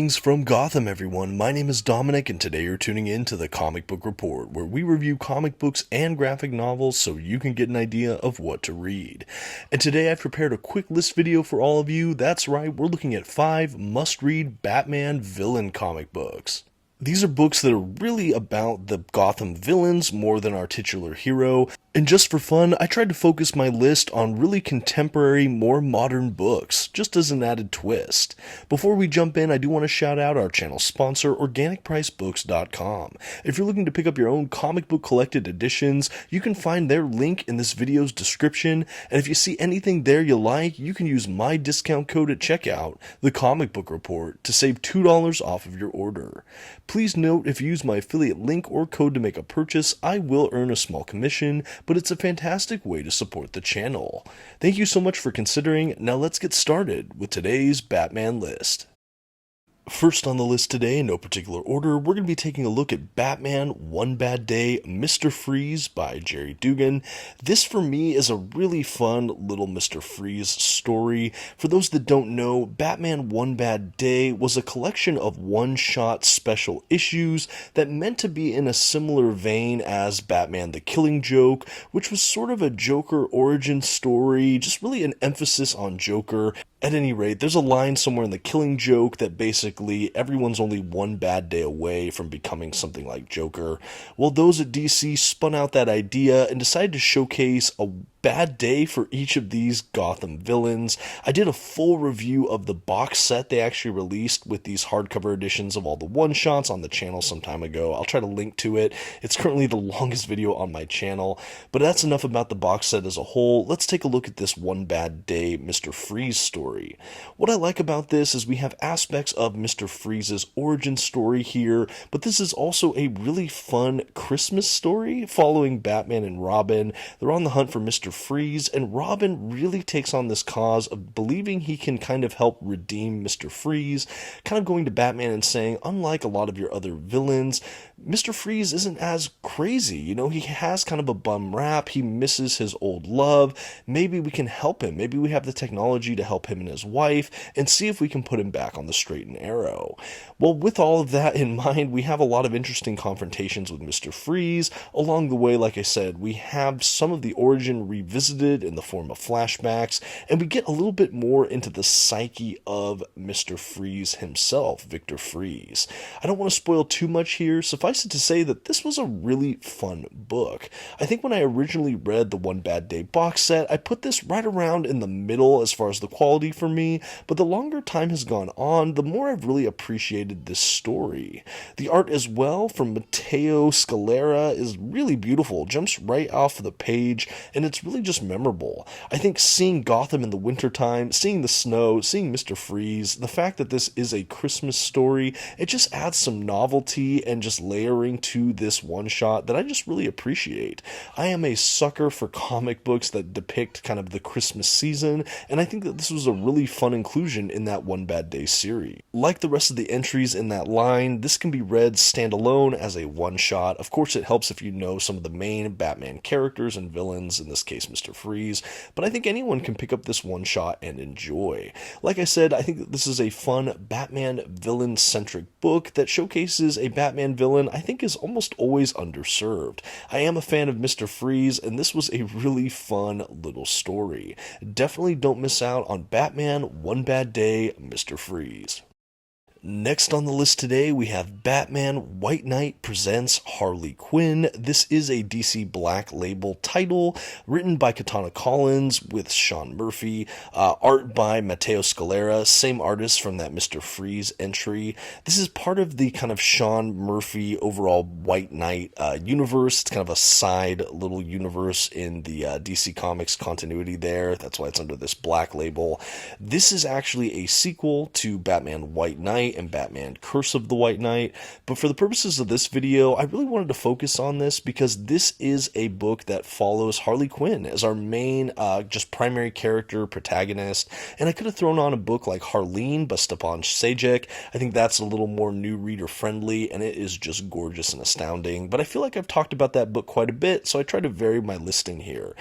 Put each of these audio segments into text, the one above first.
Greetings from Gotham, everyone. My name is Dominic, and today you're tuning in to the Comic Book Report, where we review comic books and graphic novels so you can get an idea of what to read. And today I've prepared a quick list video for all of you. That's right, we're looking at 5 must-read Batman villain comic books. These are books that are really about the Gotham villains more than our titular hero. And just for fun, I tried to focus my list on really contemporary, more modern books, just as an added twist. Before we jump in, I do want to shout out our channel sponsor, OrganicPriceBooks.com. If you're looking to pick up your own comic book collected editions, you can find their link in this video's description, and if you see anything there you like, you can use my discount code at checkout, TheComicBookReport, to save $2 off of your order. Please note, if you use my affiliate link or code to make a purchase, I will earn a small commission, but it's a fantastic way to support the channel. Thank you so much for considering. Now let's get started with today's Batman list. First on the list today, in no particular order, we're going to be taking a look at Batman One Bad Day, Mr. Freeze by Jerry Dugan. This for me is a really fun little Mr. Freeze story. For those that don't know, Batman One Bad Day was a collection of one-shot special issues that meant to be in a similar vein as Batman the Killing Joke, which was sort of a Joker origin story, just really an emphasis on Joker. At any rate, there's a line somewhere in The Killing Joke that basically everyone's only one bad day away from becoming something like Joker. Well, those at DC spun out that idea and decided to showcase a bad day for each of these Gotham villains. I did a full review of the box set they actually released with these hardcover editions of all the one-shots on the channel some time ago. I'll try to link to it. It's currently the longest video on my channel, but that's enough about the box set as a whole. Let's take a look at this One Bad Day Mr. Freeze story. What I like about this is we have aspects of Mr. Freeze's origin story here, but this is also a really fun Christmas story following Batman and Robin. They're on the hunt for Mr. Freeze, and Robin really takes on this cause of believing he can kind of help redeem Mr. Freeze, kind of going to Batman and saying, unlike a lot of your other villains, Mr. Freeze isn't as crazy. You know, he has kind of a bum rap, he misses his old love, maybe we can help him, maybe we have the technology to help him and his wife, and see if we can put him back on the straight and narrow. Well, with all of that in mind, we have a lot of interesting confrontations with Mr. Freeze. Along the way, like I said, we have some of the origin revisited in the form of flashbacks, and we get a little bit more into the psyche of Mr. Freeze himself, Victor Freeze. I don't want to spoil too much here. Suffice it to say that this was a really fun book. I think when I originally read the One Bad Day box set, I put this right around in the middle as far as the quality for me, but the longer time has gone on, the more I've really appreciated this story. The art as well from Matteo Scalera is really beautiful, jumps right off the page, and it's really just memorable. I think seeing Gotham in the wintertime, seeing the snow, seeing Mr. Freeze, the fact that this is a Christmas story, it just adds some novelty and just layering to this one shot that I just really appreciate. I am a sucker for comic books that depict kind of the Christmas season, and I think that this was a really fun inclusion in that One Bad Day series. Like the rest of the entries in that line, this can be read standalone as a one-shot. Of course, it helps if you know some of the main Batman characters and villains, in this case Mr. Freeze, but I think anyone can pick up this one-shot and enjoy. Like I said, I think that this is a fun Batman villain-centric book that showcases a Batman villain I think is almost always underserved. I am a fan of Mr. Freeze, and this was a really fun little story. Definitely don't miss out on Batman One Bad Day, Mr. Freeze. Next on the list today, we have Batman White Knight presents Harley Quinn. This is a DC Black Label title, written by Katana Collins with Sean Murphy, art by Matteo Scalera, same artist from that Mr. Freeze entry. This is part of the kind of Sean Murphy overall White Knight universe. It's kind of a side little universe in the DC Comics continuity there. That's why it's under this Black Label. This is actually a sequel to Batman White Knight and Batman Curse of the White Knight, but for the purposes of this video, I really wanted to focus on this because this is a book that follows Harley Quinn as our main, just primary character protagonist, and I could have thrown on a book like Harleen by Stepan Sajek. I think that's a little more new reader friendly, and it is just gorgeous and astounding, but I feel like I've talked about that book quite a bit, so I try to vary my listing here.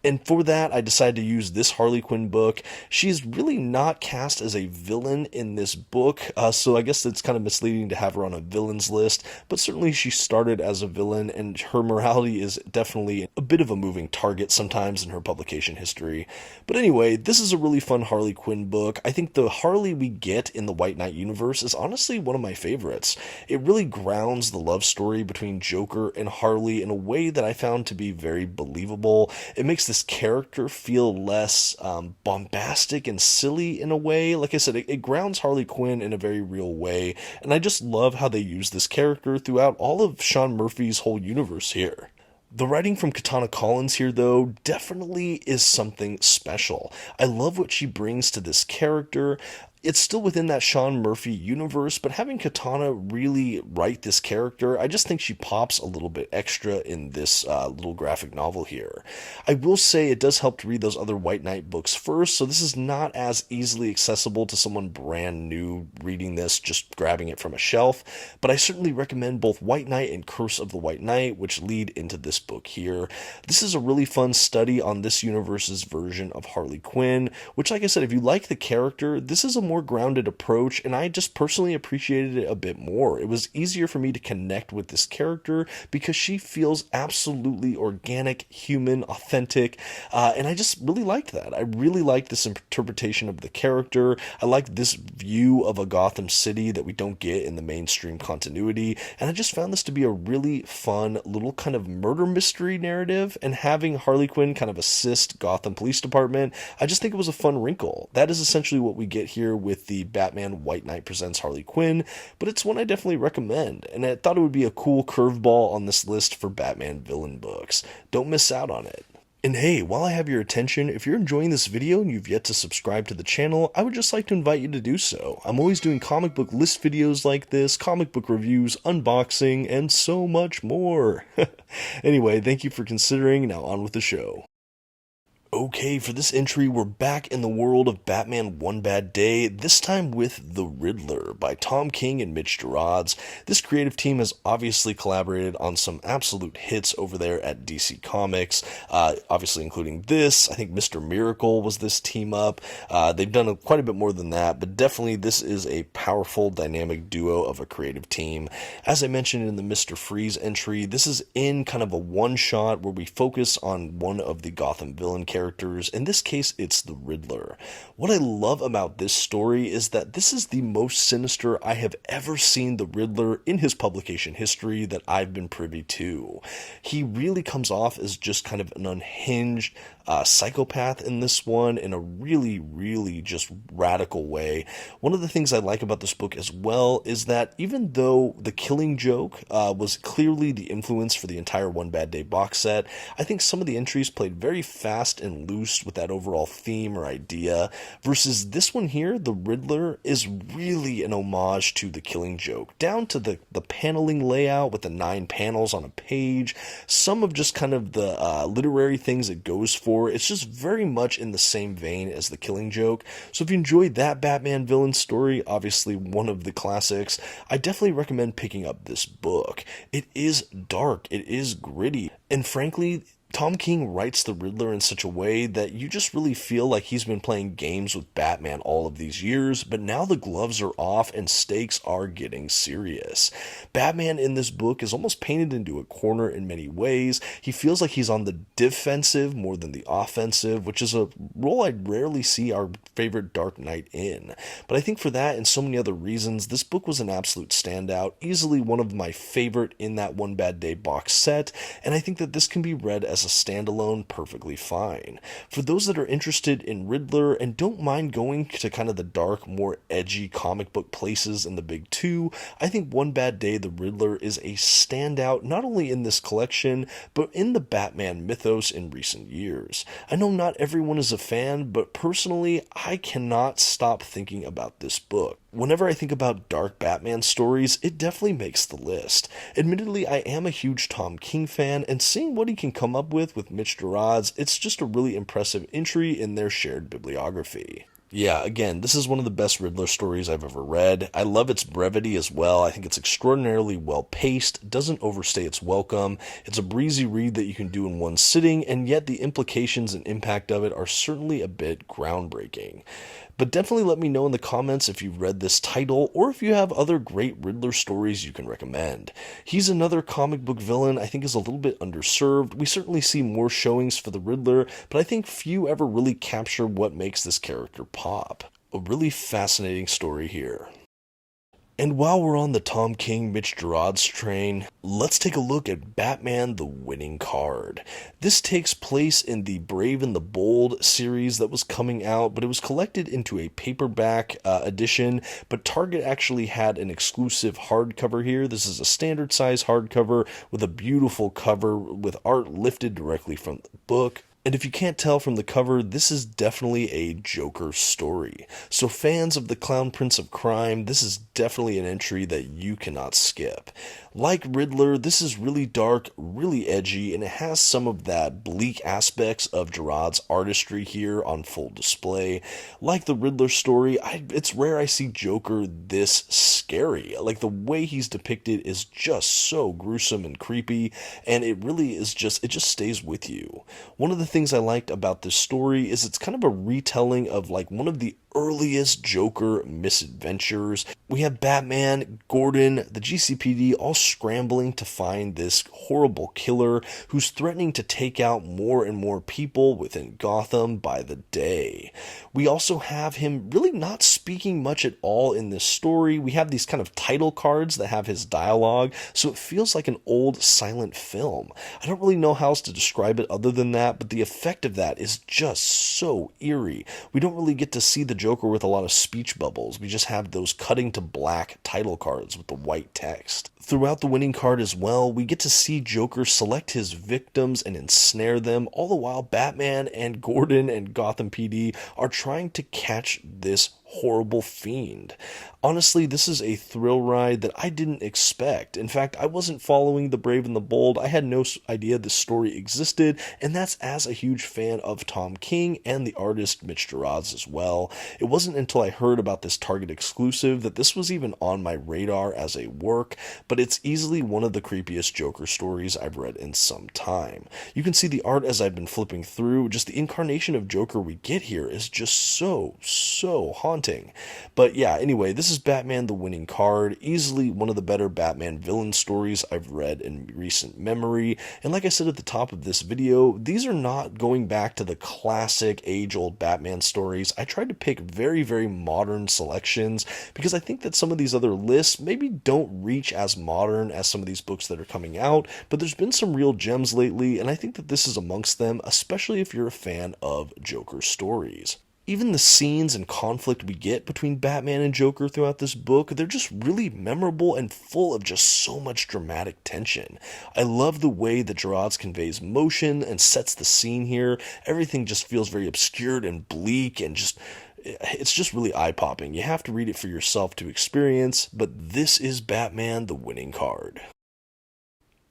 And for that, I decided to use this Harley Quinn book. She's really not cast as a villain in this book, so I guess it's kind of misleading to have her on a villains list, but certainly she started as a villain, and her morality is definitely a bit of a moving target sometimes in her publication history. But anyway, this is a really fun Harley Quinn book. I think the Harley we get in the White Knight universe is honestly one of my favorites. It really grounds the love story between Joker and Harley in a way that I found to be very believable. It makes this character feel less bombastic and silly in a way. Like I said, it grounds Harley Quinn in a very real way, and I just love how they use this character throughout all of Sean Murphy's whole universe here. The writing from Katana Collins here, though, definitely is something special. I love what she brings to this character. It's still within that Sean Murphy universe, but having Katana really write this character, I just think she pops a little bit extra in this little graphic novel here. I will say it does help to read those other White Knight books first, so this is not as easily accessible to someone brand new reading this, just grabbing it from a shelf, but I certainly recommend both White Knight and Curse of the White Knight, which lead into this book here. This is a really fun study on this universe's version of Harley Quinn, which, like I said, if you like the character, this is a more grounded approach, and I just personally appreciated it a bit more. It was easier for me to connect with this character because she feels absolutely organic, human, authentic, and I just really liked that. I really liked this interpretation of the character. I liked this view of a Gotham City that we don't get in the mainstream continuity, and I just found this to be a really fun little kind of murder mystery narrative, and having Harley Quinn kind of assist Gotham Police Department, I just think it was a fun wrinkle. That is essentially what we get here with the Batman White Knight Presents Harley Quinn, but it's one I definitely recommend, and I thought it would be a cool curveball on this list for Batman villain books. Don't miss out on it. And hey, while I have your attention, if you're enjoying this video and you've yet to subscribe to the channel, I would just like to invite you to do so. I'm always doing comic book list videos like this, comic book reviews, unboxing, and so much more. Anyway, thank you for considering. Now on with the show. Okay, for this entry, we're back in the world of Batman One Bad Day, this time with The Riddler by Tom King and Mitch Gerads. This creative team has obviously collaborated on some absolute hits over there at DC Comics, obviously including this. I think Mr. Miracle was this team up. They've done quite a bit more than that, but definitely this is a powerful, dynamic duo of a creative team. As I mentioned in the Mr. Freeze entry, this is in kind of a one-shot where we focus on one of the Gotham villain characters. In this case, it's the Riddler. What I love about this story is that this is the most sinister I have ever seen the Riddler in his publication history that I've been privy to. He really comes off as just kind of an unhinged psychopath in this one in a really, really just radical way. One of the things I like about this book as well is that even though The Killing Joke was clearly the influence for the entire One Bad Day box set, I think some of the entries played very fast and loose with that overall theme or idea, versus this one here, The Riddler, is really an homage to The Killing Joke, down to the paneling layout with the 9 panels on a page, some of just kind of the literary things it goes for. It's just very much in the same vein as The Killing Joke. So if you enjoyed that Batman villain story, obviously one of the classics, I definitely recommend picking up this book. It is dark, it is gritty, and frankly, Tom King writes the Riddler in such a way that you just really feel like he's been playing games with Batman all of these years, but now the gloves are off and stakes are getting serious. Batman in this book is almost painted into a corner in many ways. He feels like he's on the defensive more than the offensive, which is a role I'd rarely see our favorite Dark Knight in. But I think for that and so many other reasons, this book was an absolute standout, easily one of my favorite in that One Bad Day box set, and I think that this can be read as a standalone perfectly fine. For those that are interested in Riddler and don't mind going to kind of the dark, more edgy comic book places in the big two, I think One Bad Day the Riddler is a standout not only in this collection, but in the Batman mythos in recent years. I know not everyone is a fan, but personally, I cannot stop thinking about this book. Whenever I think about dark Batman stories, it definitely makes the list. Admittedly, I am a huge Tom King fan, and seeing what he can come up with Mitch Gerads, it's just a really impressive entry in their shared bibliography. Yeah, again, this is one of the best Riddler stories I've ever read. I love its brevity as well. I think it's extraordinarily well paced, doesn't overstay its welcome. It's a breezy read that you can do in one sitting, and yet the implications and impact of it are certainly a bit groundbreaking. But definitely let me know in the comments if you've read this title or if you have other great Riddler stories you can recommend. He's another comic book villain I think is a little bit underserved. We certainly see more showings for the Riddler, but I think few ever really capture what makes this character pop. A really fascinating story here. And while we're on the Tom King, Mitch Gerads train, let's take a look at Batman the Winning Card. This takes place in the Brave and the Bold series that was coming out, but it was collected into a paperback edition, but Target actually had an exclusive hardcover here. This is a standard size hardcover with a beautiful cover with art lifted directly from the book. And if you can't tell from the cover, this is definitely a Joker story. So fans of the Clown Prince of Crime, this is definitely an entry that you cannot skip. Like Riddler, this is really dark, really edgy, and it has some of that bleak aspects of Gerads' artistry here on full display. Like the Riddler story, it's rare I see Joker this scary. Like the way he's depicted is just so gruesome and creepy, and it really is it just stays with you. One of the things I liked about this story is it's kind of a retelling of like one of the earliest Joker misadventures. We have Batman, Gordon, the GCPD all scrambling to find this horrible killer who's threatening to take out more and more people within Gotham by the day. We also have him really not speaking much at all in this story. We have these kind of title cards that have his dialogue, so it feels like an old silent film. I don't really know how else to describe it other than that, but the effect of that is just so eerie. We don't really get to see the Joker with a lot of speech bubbles. We just have those cutting to black title cards with the white text. Throughout the Winning Card as well, we get to see Joker select his victims and ensnare them, all the while Batman and Gordon and Gotham PD are trying to catch this horrible fiend. Honestly, this is a thrill ride that I didn't expect. In fact, I wasn't following The Brave and the Bold. I had no idea this story existed, and that's as a huge fan of Tom King and the artist Mitch Gerads as well. It wasn't until I heard about this Target exclusive that this was even on my radar as a work, but it's easily one of the creepiest Joker stories I've read in some time. You can see the art as I've been flipping through. Just the incarnation of Joker we get here is just so haunting. But yeah, anyway, this is Batman the Winning Card, easily one of the better Batman villain stories I've read in recent memory. And like I said at the top of this video, these are not going back to the classic age-old Batman stories. I tried to pick very modern selections because I think that some of these other lists maybe don't reach as modern as some of these books that are coming out, but there's been some real gems lately, and I think that this is amongst them, especially if you're a fan of Joker stories. Even the scenes and conflict we get between Batman and Joker throughout this book, they're just really memorable and full of just so much dramatic tension. I love the way that Gerads conveys motion and sets the scene here. Everything just feels very obscured and bleak and it's just really eye-popping. You have to read it for yourself to experience, but this is Batman the Winning Card.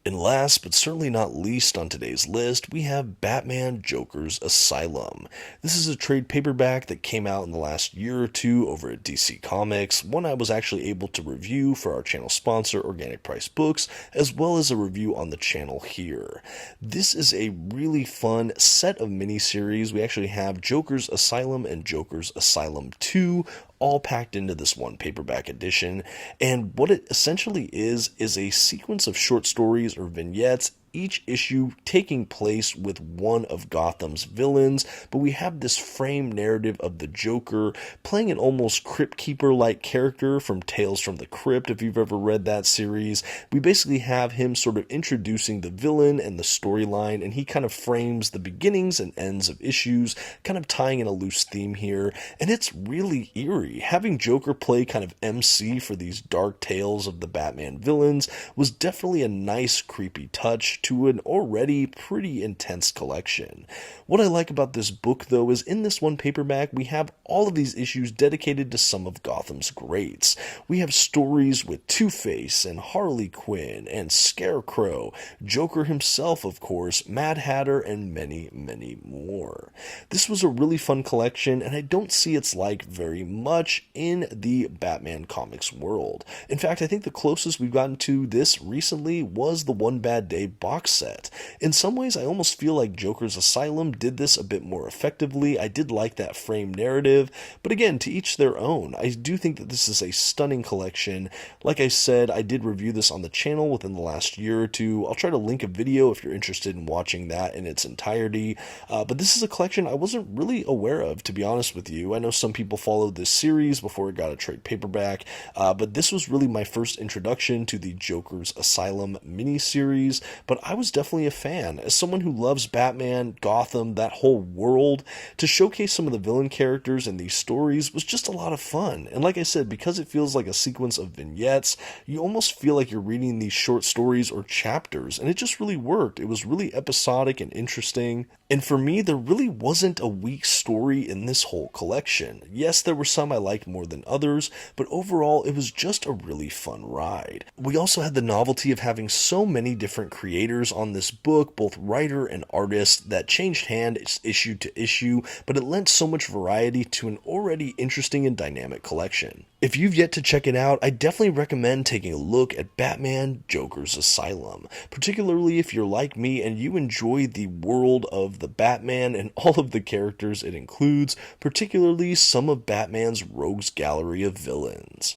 And last, but certainly not least on today's list, we have Batman Joker's Asylum. This is a trade paperback that came out in the last year or two over at DC Comics, one I was actually able to review for our channel sponsor, Organic Price Books, as well as a review on the channel here. This is a really fun set of miniseries. We actually have Joker's Asylum and Joker's Asylum 2, all packed into this one paperback edition, and what it essentially is a sequence of short stories or vignettes, each issue taking place with one of Gotham's villains, but we have this frame narrative of the Joker playing an almost Crypt Keeper-like character from Tales from the Crypt, if you've ever read that series. We basically have him sort of introducing the villain and the storyline, and he kind of frames the beginnings and ends of issues, kind of tying in a loose theme here, and it's really eerie. Having Joker play kind of MC for these dark tales of the Batman villains was definitely a nice, creepy touch to an already pretty intense collection. What I like about this book, though, is in this one paperback, we have all of these issues dedicated to some of Gotham's greats. We have stories with Two-Face and Harley Quinn and Scarecrow, Joker himself, of course, Mad Hatter, and many, many more. This was a really fun collection, and I don't see its like very much in the Batman comics world. In fact, I think the closest we've gotten to this recently was the One Bad Day box set. In some ways, I almost feel like Joker's Asylum did this a bit more effectively. I did like that frame narrative, but again, to each their own. I do think that this is a stunning collection. Like I said, I did review this on the channel within the last year or two. I'll try to link a video if you're interested in watching that in its entirety. But this is a collection I wasn't really aware of, to be honest with you. I know some people followed this series before it got a trade paperback, but this was really my first introduction to the Joker's Asylum miniseries, but I was definitely a fan. As someone who loves Batman, Gotham, that whole world, to showcase some of the villain characters in these stories was just a lot of fun. And like I said, because it feels like a sequence of vignettes, you almost feel like you're reading these short stories or chapters, and it just really worked. It was really episodic and interesting. And for me, there really wasn't a weak story in this whole collection. Yes, there were some I liked more than others, but overall, it was just a really fun ride. We also had the novelty of having so many different creators on this book, both writer and artist, that changed hands issue to issue, but it lent so much variety to an already interesting and dynamic collection. If you've yet to check it out, I definitely recommend taking a look at Batman Joker's Asylum, particularly if you're like me and you enjoy the world of the Batman and all of the characters it includes, particularly some of Batman's rogues gallery of villains.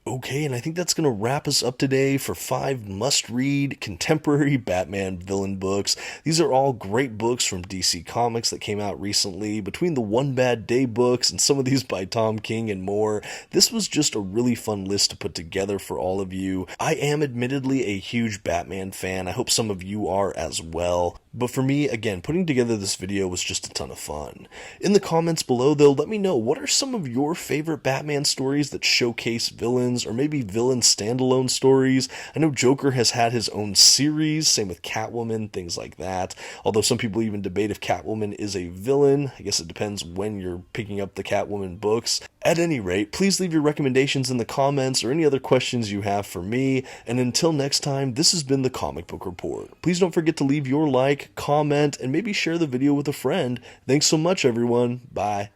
Okay, and I think that's going to wrap us up today for 5 must-read contemporary Batman villain books. These are all great books from DC Comics that came out recently. Between the One Bad Day books and some of these by Tom King and more, this was just a really fun list to put together for all of you. I am admittedly a huge Batman fan. I hope some of you are as well. But for me, again, putting together this video was just a ton of fun. In the comments below, though, let me know, what are some of your favorite Batman stories that showcase villains, or maybe villain standalone stories? I know Joker has had his own series, same with Catwoman, things like that. Although some people even debate if Catwoman is a villain. I guess it depends when you're picking up the Catwoman books. At any rate, please leave your recommendations in the comments or any other questions you have for me. And until next time, this has been the Comic Book Report. Please don't forget to leave your like, comment, and maybe share the video with a friend. Thanks so much, everyone. Bye.